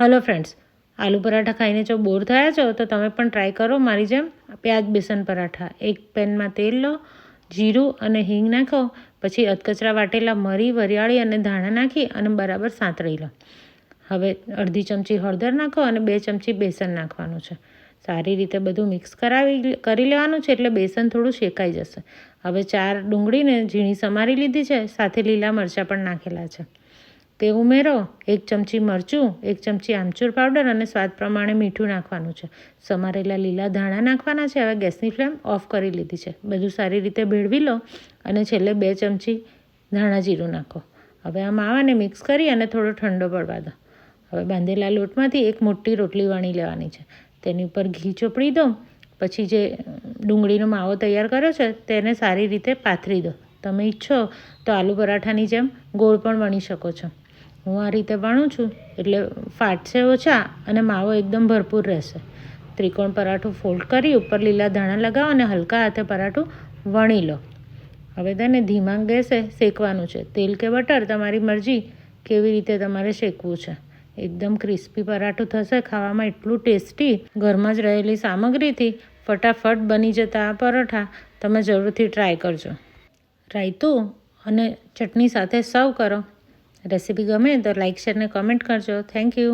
Hello friends, aloo paratha ખાઈને જો બોર થયા છો તો તમે પણ ટ્રાય કરો મારી જેમ પ્યાજ બેસન પરાઠા. એક પેનમાં તેલ લો, જીરું અને હિંગ નાખો, પછી અધકચરા વાટેલા મરી, વરિયાળી અને ધાણા નાખી અને બરાબર સાંતળી લો. હવે અડધી ચમચી હળદર નાખો અને 2 ચમચી બેસન નાખવાનું છે. સારી રીતે બધું મિક્સ કરી લેવાનું છે એટલે બેસન થોડું શેકાઈ જશે. હવે 4 ડુંગળીને ઝીણી સમારી લીધી છે, સાથે લીલા મરચાં પણ નાખેલા છે. તે ઉમેરો. 1 ચમચી મરચું, 1 ચમચી આમચૂર પાવડર અને સ્વાદ પ્રમાણે મીઠું નાખવાનું છે. સમારેલા લીલા ધાણા નાખવાના છે. હવે ગેસની ફ્લેમ ઓફ કરી લીધી છે. બધું સારી રીતે ભેળવી લો અને છેલ્લે 2 ચમચી ધાણા જીરું નાખો. હવે આ માવાને મિક્સ કરી અને થોડો ઠંડો પડવા દો. હવે બાંધેલા લોટમાંથી એક મોટી રોટલી વણી લેવાની છે. તેની ઉપર ઘી ચોપડી દો. પછી જે ડુંગળીનો માવો તૈયાર કર્યો છે તેને સારી રીતે પાથરી દો. તમે ઈચ્છો તો આલુ પરાઠાની જેમ ગોળ પણ વણી શકો છો. હું આ રીતે વણું છું એટલે ફાટશે ઓછા અને માવો એકદમ ભરપૂર રહેશે. ત્રિકોણ પરાઠું ફોલ્ડ કરી ઉપર લીલા ધાણા લગાવો અને હલકા હાથે પરાઠું વણી લો. હવે તેને ધીમા ગેસે શેકવાનું છે. તેલ કે બટર તમારી મરજી કેવી રીતે તમારે શેકવું છે. એકદમ ક્રિસ્પી પરાઠું થશે. ખાવામાં એટલું ટેસ્ટી. ઘરમાં જ રહેલી સામગ્રીથી ફટાફટ બની જતા આ પરોઠા તમે જરૂરથી ટ્રાય કરજો. રાયતું અને ચટણી સાથે સર્વ કરો. રેસીપી ગમે તો લાઇક, શેર અને કમેન્ટ કરજો. Thank you.